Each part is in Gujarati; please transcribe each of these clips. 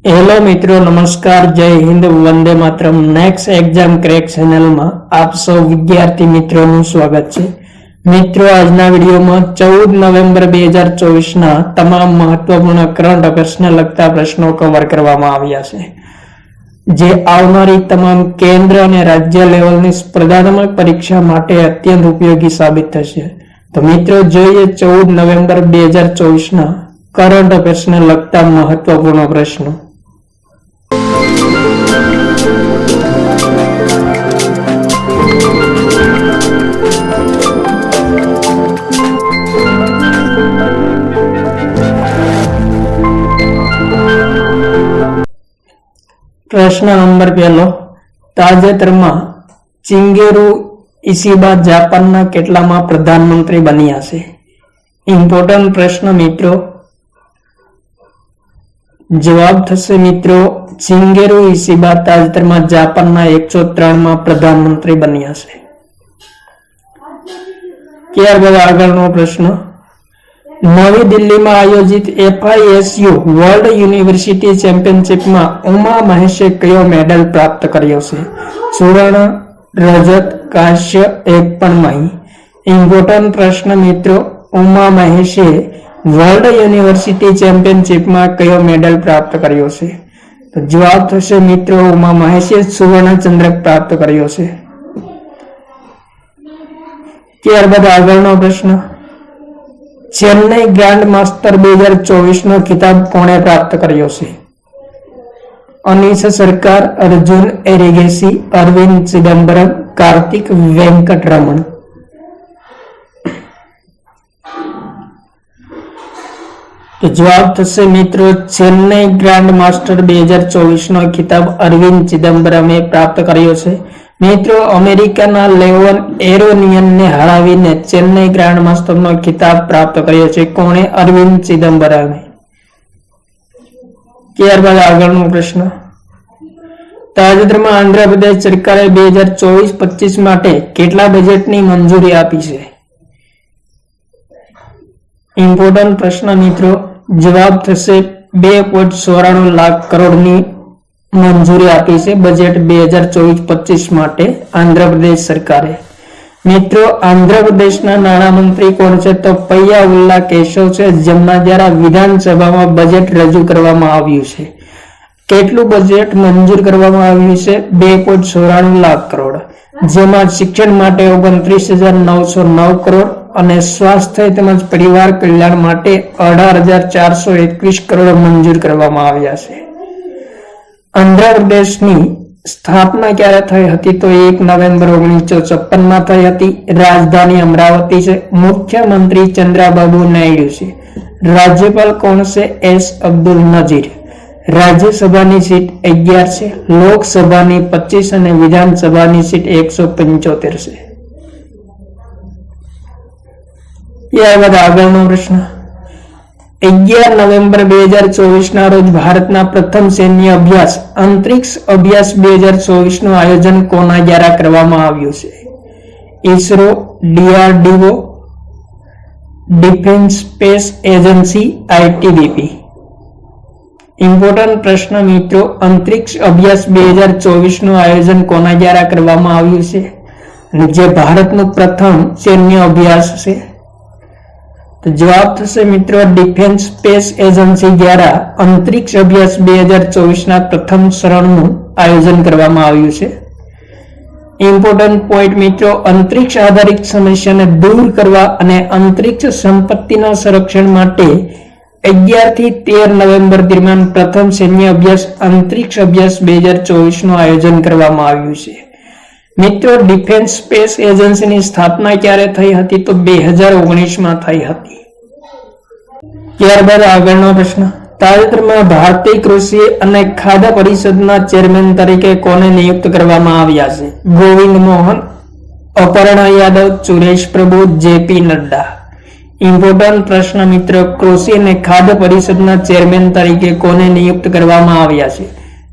हेलो मित्रों, नमस्कार, जय Hind, Vande Mataram. Next exam crack channel में आप सौ विद्यार्थी मित्रों નું સ્વાગત છે। મિત્રો, આજના વિડીયોમાં 14 નવેમ્બર 2024 ના તમામ મહત્વપૂર્ણ કરંટ અફેર્સને લગતા પ્રશ્નો કવર કરવામાં આવ્યા છે, જે આવનારી તમામ કેન્દ્ર અને રાજ્ય લેવલની સ્પર્ધાત્મક પરીક્ષા માટે અત્યંત ઉપયોગી સાબિત થશે। તો મિત્રો, જોઈએ 14 નવેમ્બર 2024 ના કરંટ અફેર્સને લગતા મહત્વપૂર્ણ પ્રશ્નો। प्रश्न नंबर पहलो, ताजेतरमा चिंगेरू इशिबा जापानना केटलामा प्रधानमंत्री बन्या छे? इम्पोर्टન્ટ प्रश्न मित्रों। जवाब थशे मित्रों, चिंगेरू इशिबा ताजेतरमा जापानना 103 માં प्रधानमंत्री बन्या छे। ત્યારબાદ આગળનો પ્રશ્ન, नवी दिल्ली में आयोजित FISU वर्ल्ड यूनिवर्सिटी चैंपियनशिप में उमा महेशे कयो मेडल प्राप्त कर्यो छे? स्वर्ण, रजत, कांस्य, एक पण नहीं। इम्पोर्टન્ટ प्रश्न मित्रों, उमा महेशे वर्ल्ड यूनिवर्सिटी चैंपियनशिप में कयो मेडल प्राप्त कर्यो छे? तो जवाब थशे मित्रों, उमा महेशे सुवर्ण चंद्रक प्राप्त कर्यो छे। त्यारबाद आगळनो प्रश्न, चेन्नई ग्रांड मास्टर 2024 नो खिताब कोणे प्राप्त कर्यो छे? अनीश सरकार, अर्जुन एरिगेसी, अरविंद चिदंबरम, कार्तिक वेंकटरमण। तो जवाब थशे मित्रों, चेन्नई ग्रांड मास्टर 2024 नो खिताब अरविंद चिदंबरमे प्राप्त कर्यो छे। मित्रों, अमेरिकाना लेवन एरोनियन ने हरावीने चेन्नई ग्रांड मास्टर नो खिताब प्राप्त कर्यो छे। कोणे? अरविंद चिदंबरमे। त्यारबाद आगळनो प्रश्न, ताजेतરમાં आंध्र प्रदेश सरकारे 2024-25 માટે કેટલા બજેટની મંજૂરી આપી છે? इम्पोर्टન્ટ प्रश्न मित्रों। जवाब थशे 2.94 लाख करोड़नी मंजूरी आपी है बजेट 2024-25 માટે आंध्र प्रदेश सरकारे। मित्रों, आंध्र प्रदेश नाणां मंत्री कोण छे? तो पय्याउल्ला केशव छे, जेमना द्वारा विधानसभा में बजेट रजू करवामां आव्युं छे। केटलुं बजेट मंजूर करवामां आव्युं छे? 2.94 लाख करोड़, जेमां शिक्षण माटे 29,909 करोड़ અને સ્વાસ્થ્ય તેમજ પરિવાર કલ્યાણ માટે 18,421 કરોડ મંજૂર કરવામાં આવ્યા છે। આંધ્ર પ્રદેશની સ્થાપના ક્યારે થઈ હતી? તો 1 નવેમ્બર 1956 માં થઈ હતી। રાજધાની અમરાવતી છે। મુખ્યમંત્રી ચંદ્રબાબુ નાયડુ છે। રાજ્યપાલ કોણ છે? એસ અબ્દુલ નજીર। રાજ્યસભાની સીટ 11 છે, લોકસભાની 25 અને વિધાનસભાની સીટ 175 છે। ત્યારબાદ આગળનો પ્રશ્ન, 11 નવેમ્બર 2024 ના રોજ ભારતના પ્રથમ સૈન્ય અભ્યાસ અંતરિક્ષ અભ્યાસ 2024 નું આયોજન કોના દ્વારા કરવામાં આવ્યું છે? ISRO, DRDO, defence space agency, ITBP। Important પ્રશ્ન મિત્રો, અંતરિક્ષ અભ્યાસ 2024 નું આયોજન કોના દ્વારા કરવામાં આવ્યું છે? જે ભારતનું પ્રથમ સૈન્ય અભ્યાસ છે। तो जवाब थशे मित्रों, डिफेन्स स्पेस एजेंसी द्वारा अंतरिक्ष अभ्यास 2024 ना प्रथम चरणनु आयोजन करवामां आव्युं छे। इम्पोर्टન્ટ पॉइंट मित्रों, अंतरिक्ष आधारित समस्याने दूर करवा अने अंतरिक्ष संपत्तिना संरक्षण माटे 11 થી 13 नवेम्बर दरमियान प्रथम सैन्य अभ्यास अंतरिक्ष अभ्यास 2024 નું आयोजन करवामां आव्युं छे। मित्रों, डिफेन्स स्पेस एजेंसी ની સ્થાપના ક્યારે થઈ હતી? તો 2019 માં થઈ હતી। ત્યારબાદ આગળનો પ્રશ્ન, તાજેતરમાં ભારતીય કૃષિ અને ખાદ્ય પરિષદના ચેરમેન તરીકે કોને નિયુક્ત કરવામાં આવ્યા છે? ગોવિંદ મોહન, અપર્ણા यादव, સુરેશ પ્રભુ, JP નડ્ડા। इम्पोर्टન્ટ प्रश्न मित्रों, कृषि અને ખાદ્ય પરિષદના ચેરમેન તરીકે કોને નિયુક્ત કરવામાં આવ્યા છે?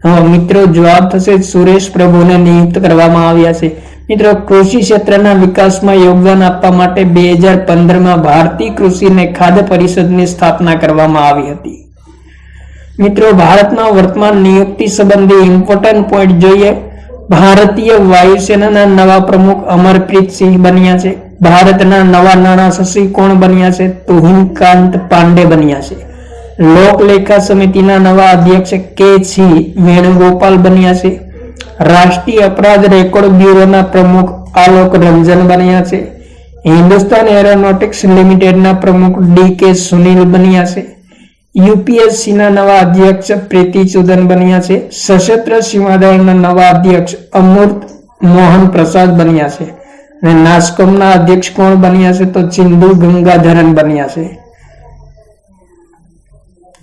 मित्रों, जवाब थशे सुरेश प्रभु ने नियुक्त करवामां आव्या छे। मित्रों, कृषि क्षेत्रना विकासमां योगदान आपवा माटे 2015 में भारतीय कृषि ने खाद्य परिषद की स्थापना करवामां आवी हती। મિત્રો ભારતમાં વર્તમાન નિયુક્તિ સંબંધી ઇમ્પોર્ટન્ટ પોઈન્ટ જોઈએ. ભારતીય વાયુસેનાના નવા પ્રમુખ અમરપ્રીત સિંહ બન્યા છે. ભારતના નવા નાણાં સચિવ કોણ બન્યા છે? તુહિનકાંત પાંડે બન્યા છે. લોકલેખા સમિતિના નવા અધ્યક્ષ કે.સી. વેણુગોપાલ બન્યા છે. રાષ્ટ્રીય અપરાધ રેકોર્ડ બ્યુરોના પ્રમુખ આલોક રંજન બન્યા છે. હિન્દુસ્તાન એરોનોટિક્સ લિમિટેડના પ્રમુખ ડી.કે. સુનિલ બન્યા છે. યુપીએસસીના નવા અધ્યક્ષ પ્રીતિ ચુદન બન્યા છે. સશસ્ત્ર સીમાદળના નવા અધ્યક્ષ અમૃત મોહન પ્રસાદ બન્યા છે. અને નાસ્કોમના અધ્યક્ષ કોણ બન્યા છે? તો ચિંદુ ગંગાધરન બન્યા છે.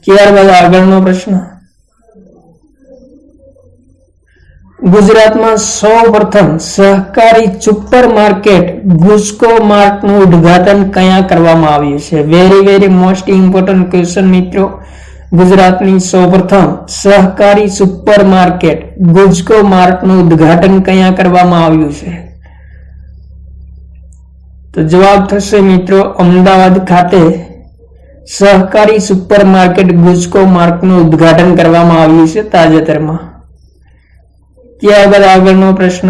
ત્યારબાદ આગળનો પ્રશ્ન, ગુજરાતમાં સૌપ્રથમ સહકારી સુપર માર્કેટ ગુસ્કો માર્ટનું ઉદ્ઘાટન ક્યાં કરવામાં આવ્યું છે? વેરી મોસ્ટ ઇમ્પોર્ટન્ટ ક્વેશ્ચન મિત્રો. ગુજરાતની સૌપ્રથમ સહકારી સુપર માર્કેટ ગુસ્કો માર્ટનું ઉદ્ઘાટન ક્યાં કરવામાં આવ્યું છે? તો જવાબ થશે મિત્રો અમદાવાદ ખાતે સહકારી સુપર માર્કેટ ગુસ્કો માર્ટનું ઉદ્ઘાટન કરવામાં આવ્યું છે તાજેતરમાં. ત્યારબાદ આગળનો પ્રશ્ન,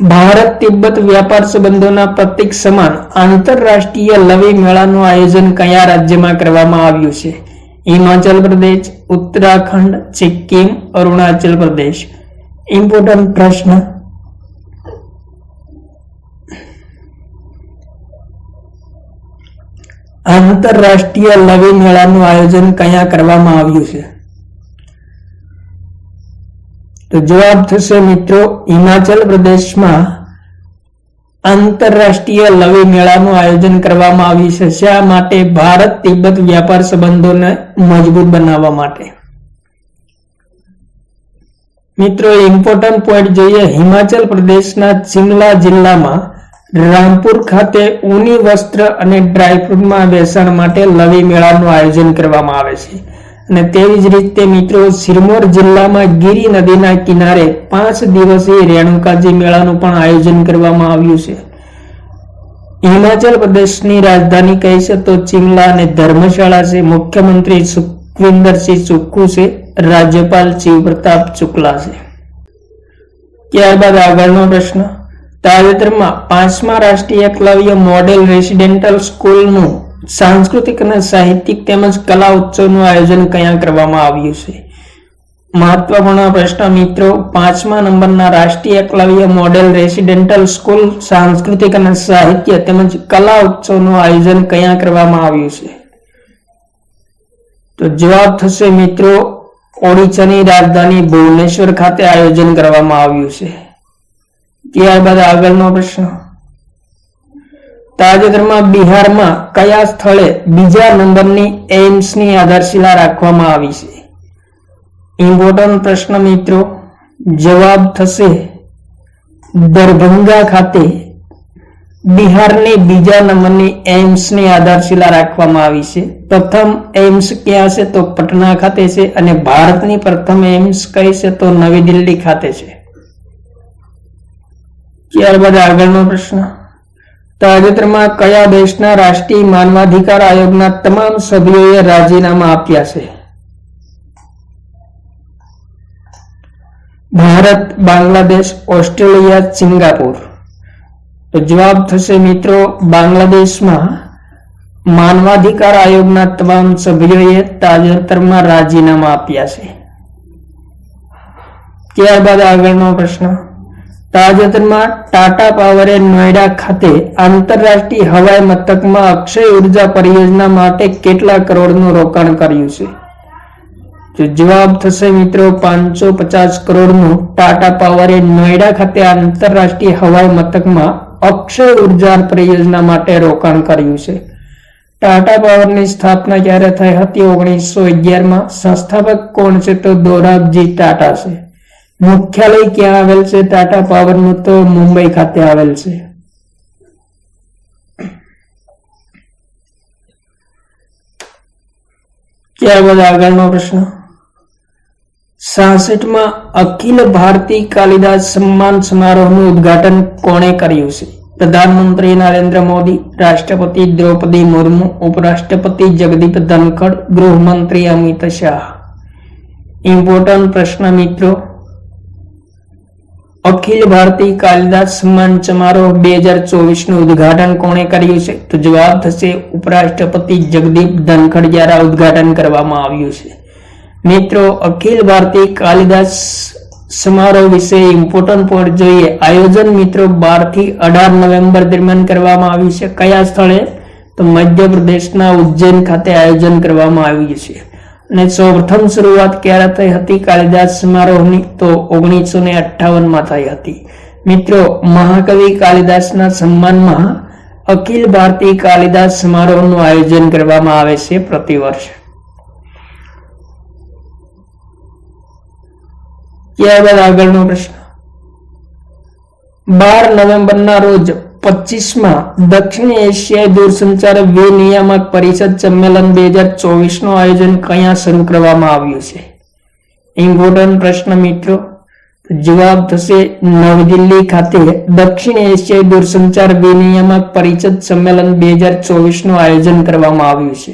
ભારત તિબ્બત વ્યાપાર સંબંધોના પ્રતીક સમાન આંતરરાષ્ટ્રીય લવી મેળાનું આયોજન કયા રાજ્યમાં કરવામાં આવ્યું છે? હિમાચલ પ્રદેશ, ઉત્તરાખંડ, સિક્કિમ, અરુણાચલ પ્રદેશ. ઇમ્પોર્ટન્ટ પ્રશ્ન. આંતરરાષ્ટ્રીય લવી મેળાનું આયોજન કયા કરવામાં આવ્યું છે? તો જવાબ થશે મિત્રો હિમાચલ પ્રદેશમાં આંતરરાષ્ટ્રીય લવી મેળાનું આયોજન કરવામાં આવ્યું છે. શા માટે? ભારત તિબ્બત વ્યાપાર સંબંધોને મજબૂત બનાવવા માટે. મિત્રો ઇમ્પોર્ટન્ટ પોઈન્ટ જોઈએ. હિમાચલ પ્રદેશના શિમલા જિલ્લામાં રામપુર ખાતે ઊની વસ્ત્ર અને ડ્રાયફ્રૂટમાં વેચાણ માટે લવી મેળાનું આયોજન કરવામાં આવે છે. અને તેવી જ રીતે મિત્રો સિરમૌર જિલ્લામાં ગીરી નદીના કિનારે 5 દિવસીય રેણુકાજી મેળાનું પણ આયોજન કરવામાં આવ્યું છે. હિમાચલ પ્રદેશની રાજધાની કઈ છે? તો શિમલા અને ધર્મશાળા છે. મુખ્યમંત્રી સુખવિન્દરસિંહ સુક્ખુ છે. રાજ્યપાલ શિવપ્રતાપ શુક્લા છે. ત્યારબાદ આગળનો પ્રશ્ન, તાજેતરમાં 5મા રાષ્ટ્રીય એકલવ્ય મોડેલ રેસિડેન્ટલ સ્કૂલનું સાંસ્કૃતિક અને સાહિત્યિક તેમજ કલા ઉત્સવનું આયોજન ક્યાં કરવામાં આવ્યું છે? મહત્વપૂર્ણ પ્રશ્ન મિત્રો. 5મા નંબરના રાષ્ટ્રીય એકલવ્ય મોડેલ રેસિડેન્ટલ સ્કૂલ સાંસ્કૃતિક અને સાહિત્ય તેમજ કલા ઉત્સવનું આયોજન ક્યાં કરવામાં આવ્યું છે? તો જવાબ થશે મિત્રો ઓડિશાની રાજધાની ભુવનેશ્વર ખાતે આયોજન કરવામાં આવ્યું છે. ત્યારબાદ આગળનો પ્રશ્ન, તાજેતરમાં બિહારમાં કયા સ્થળે બીજા નંબરની એઇમ્સની આધારશિલા રાખવામાં આવી છે? ઇમ્પોર્ટન્ટ પ્રશ્ન મિત્રો. જવાબ થશે દરભંગા ખાતે બિહારની બીજા નંબરની એઇમ્સની આધારશિલા રાખવામાં આવી છે. પ્રથમ એઇમ્સ ક્યાં છે? તો પટના ખાતે છે. અને ભારતની પ્રથમ એઇમ્સ કઈ છે? તો નવી દિલ્હી ખાતે છે. ત્યારબાદ આગળનો પ્રશ્ન, તાજેતરમાં કયા દેશના રાષ્ટ્રીય માનવાધિકાર આયોગના તમામ સભ્યોએ રાજીનામા આપ્યા છે? Bharat, Bangladesh, Australia, Singapore. તો જવાબ થશે મિત્રો બાંગ્લાદેશમાં માનવાધિકાર આયોગના તમામ સભ્યોએ તાજેતરમાં રાજીનામા આપ્યા છે. ત્યારબાદ આગળનો પ્રશ્ન, તાજેતરમાં ટાટા પાવરે નોઈડા ખાતે આંતરરાષ્ટ્રીય હવાઈ મથકમાં અક્ષય ઉર્જા પરિયોજના માટે કેટલા કરોડનું રોકાણ કર્યું છે? તો જવાબ થશે મિત્રો 550 કરોડનું ટાટા પાવરે નોઈડા ખાતે આંતરરાષ્ટ્રીય હવાઈ મથકમાં અક્ષય ઉર્જા પરિયોજના માટે રોકાણ કર્યું છે. ટાટા પાવરની સ્થાપના ક્યારે થઈ હતી? 1911માં. સંસ્થાપક કોણ છે? તો દોરાબજી ટાટા છે. મુખ્યાલય ક્યાં આવેલ છે ટાટા પાવરનું? તો મુંબઈ ખાતે આવેલ છે. ત્યારબાદ આગળનો પ્રશ્ન, 66માં અખિલ ભારતીય કાલિદાસ સન્માન સમારોહનું ઉદ્ઘાટન કોણે કર્યું છે? प्रधानमंत्री नरेंद्र मोदी, राष्ट्रपति द्रौपदी मुर्मू, उपराष्ट्रपति जगदीप धनखड़, गृह मंत्री अमित शाह। इम्पोर्टન્ટ प्रश्न मित्रों, अखिल भारतीय कालिदास सम्मान समारोह 2024 નું ઉદ્ઘાટન કોણે કર્યું છે? તો જવાબ થશે ઉપરાષ્ટ્રપતિ જગદીપ ધનખડ દ્વારા ઉદ્ઘાટન કરવામાં આવ્યું છે। મિત્રો, અખિલ ભારતીય કાલિદાસ સમારોહ વિશે ઇમ્પોર્ટન્ટ પોઈન્ટ જોઈએ। આયોજન મિત્રો 12 થી 18 નવેમ્બર દરમિયાન કરવામાં આવ્યું છે। કયા સ્થળે? તો મધ્યપ્રદેશના ઉજ્જૈન ખાતે આયોજન કરવામાં આવ્યું છે। અને સૌપ્રથમ શરૂઆત ક્યારે થઈ હતી કાલિદાસ સમારોહની? તો 1958 માં થઈ હતી। મિત્રો, મહાકવિ કાલિદાસના સન્માનમાં અખિલ ભારતીય કાલિદાસ સમારોહનું આયોજન કરવામાં આવે છે પ્રતિવર્ષ। ત્યારબાદ આગળનો પ્રશ્ન, 12 નવેમ્બરના રોજ 25માં દક્ષિણ એશિયાઈ દૂરસંચાર વિનિયામક પરિષદ સંમેલન 2024 નું આયોજન ક્યાં શરૂ કરવામાં આવ્યું છે? ઇમ્પોર્ટન્ટ પ્રશ્ન મિત્રો, જવાબ થશે નવી દિલ્હી ખાતે દક્ષિણ એશિયાઈ દૂરસંચાર વિનિયામક પરિષદ સંમેલન 2024 નું આયોજન કરવામાં આવ્યું છે।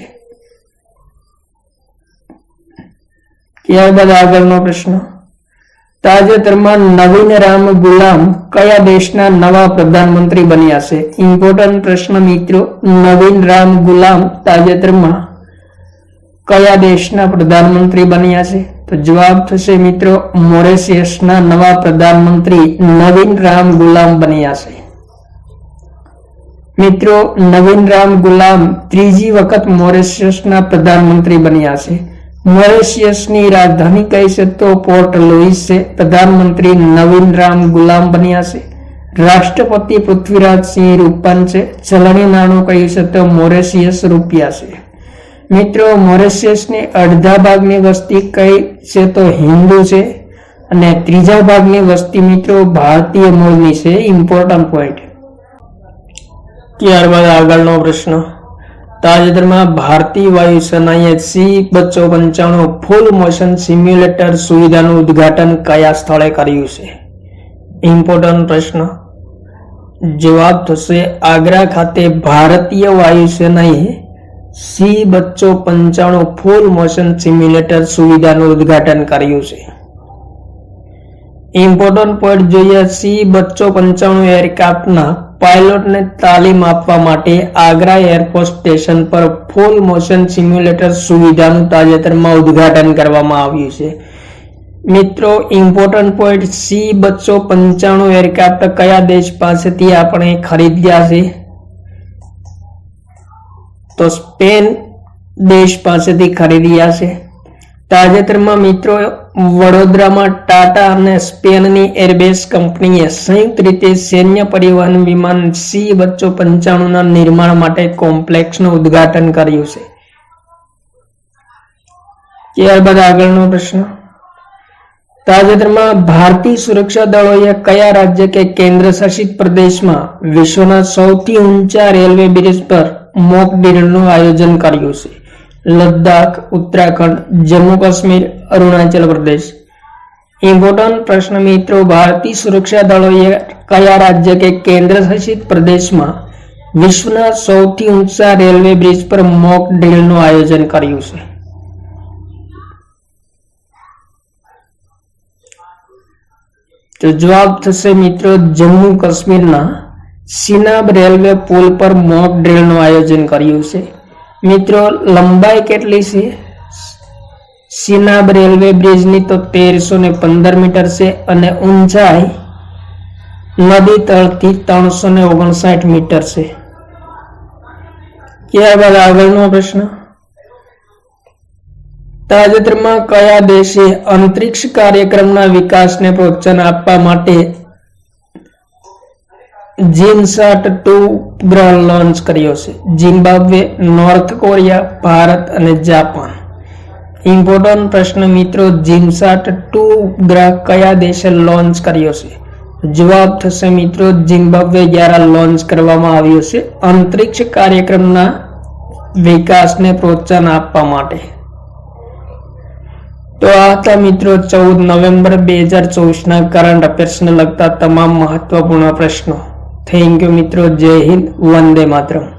ત્યારબાદ આગળનો પ્રશ્ન, તાજેતરમાં નવીન રામ ગુલામ કયા દેશના નવા પ્રધાનમંત્રી બન્યા છે? ઇમ્પોર્ટન્ટ પ્રશ્ન મિત્રો, નવીન રામ ગુલામ તાજેતરમાં કયા દેશના પ્રધાનમંત્રી બન્યા છે? તો જવાબ થશે મિત્રો મોરેશિયસના નવા પ્રધાનમંત્રી નવીન રામ ગુલામ બન્યા છે। મિત્રો, નવીન રામ ગુલામ ત્રીજી વખત મોરેશિયસના પ્રધાનમંત્રી બન્યા છે। મોરેશિયસની રાજધાની કઈ છે? તો પોર્ટ લुइस છે। પ્રધાનમંત્રી નવીન રામ ગુલામ બન્યા છે। રાષ્ટ્રપતિ પૃથ્વીરાજ સિંહ રૂપાન છે। ચલણી નાણું કયું છે? તો મોરેશિયસ રૂપિયા છે। મિત્રો, મોરેશિયસની અડધા ભાગની વસ્તી કઈ છે? તો હિન્દુ છે। અને ત્રીજા ભાગની વસ્તી મિત્રો ભારતીય મૂળની છે। Important point. ત્યારબાદ આગળનો પ્રશ્ન, તાજેતરમાં ભારતીય વાયુસેનાએ C-295 ફૂલ મોશન સિમ્યુલેટર સુવિધાનું ઉદ્ઘાટન કયા સ્થળે કર્યું છે? ઇમ્પોર્ટન્ટ પ્રશ્ન, જવાબ થશે આગ્રા ખાતે ભારતીય વાયુસેનાએ C-295 ફૂલ મોશન સિમ્યુલેટર સુવિધાનું ઉદ્ઘાટન કર્યું છે। ઇમ્પોર્ટન્ટ પોઈન્ટ જોઈએ, C-295 એરક્રાફ્ટના પાયલોટને તાલીમ આપવા માટે આગ્રા એરફોર્સ સ્ટેશન પર ફૂલ મોશન સિમ્યુલેટર સુવિધાનું તાજેતરમાં ઉદ્ઘાટન કરવામાં આવ્યું છે। મિત્રો, ઇમ્પોર્ટન્ટ પોઈન્ટ, C-295 એરક્રાફ્ટ કયા દેશ પાસેથી આપણે ખરીદ્યા છે? તો સ્પેન દેશ પાસેથી ખરીદ્યા છે। તાજેતરમાં મિત્રો વડોદરામાં ટાટા અને સ્પેનની એરબેસ કંપનીએ સંયુક્ત રીતે સૈન્ય પરિવહન વિમાન C-295 ના નિર્માણ માટે કોમ્પ્લેક્સનું ઉદ્ઘાટન કર્યું છે। ત્યારબાદ આગળનો પ્રશ્ન, તાજેતરમાં ભારતીય સુરક્ષા દળોએ કયા રાજ્ય કે કેન્દ્ર શાસિત પ્રદેશમાં વિશ્વના સૌથી ઊંચા રેલવે બ્રિજ પર મોક ડ્રીલનું આયોજન કર્યું છે? લદ્દાખ, ઉત્તરાખંડ, જમ્મુ કાશ્મીર, અરુણાચલ પ્રદેશ। ઇમ્પોર્ટન્ટ પ્રશ્ન મિત્રો, ભારતીય સુરક્ષા દળોએ કયા રાજ્ય કે કેન્દ્ર શાસિત પ્રદેશમાં વિશ્વના સૌથી ઊંચા રેલવે બ્રિજ પર મોક ડ્રીલનું આયોજન કર્યું છે? તો જવાબ થશે મિત્રો જમ્મુ કાશ્મીરના સિનાબ રેલવે પુલ પર મોક ડ્રીલનું આયોજન કર્યું છે। મિત્રો, લંબાઈ કેટલી છે સિનાબ રેલવે બ્રિજની? તો 1315 મીટર છે। અને ઊંચાઈ નદી તળથી 359 મીટર છે। ત્યારબાદ આગળનો પ્રશ્ન, તાજેતરમાં કયા દેશે અંતરિક્ષ કાર્યક્રમના વિકાસને પ્રોત્સાહન આપવા માટે જીનસાટ-2 ઉપગ્રહ લોન્ચ કર્યો છે? ઝિમ્બાબ્વે, નોર્થ કોરિયા, ભારત અને જાપાન। ઇમ્પોર્ટન્ટ પ્રશ્ન મિત્રો, જીનસાટ-2 ઉપગ્રહ કયા દેશે લોન્ચ કર્યો છે? જવાબ થશે મિત્રો ઝિમ્બાબ્વે દ્વારા લોન્ચ કરવામાં આવ્યો છે અંતરિક્ષ કાર્યક્રમના વિકાસને પ્રોત્સાહન આપવા માટે। તો આ હતા મિત્રો 14 નવેમ્બર 2024 ના કરંટ અફેર્સને લગતા તમામ મહત્વપૂર્ણ પ્રશ્નો। થેન્ક યુ મિત્રો. જય હિન્દ, વંદે માતરમ.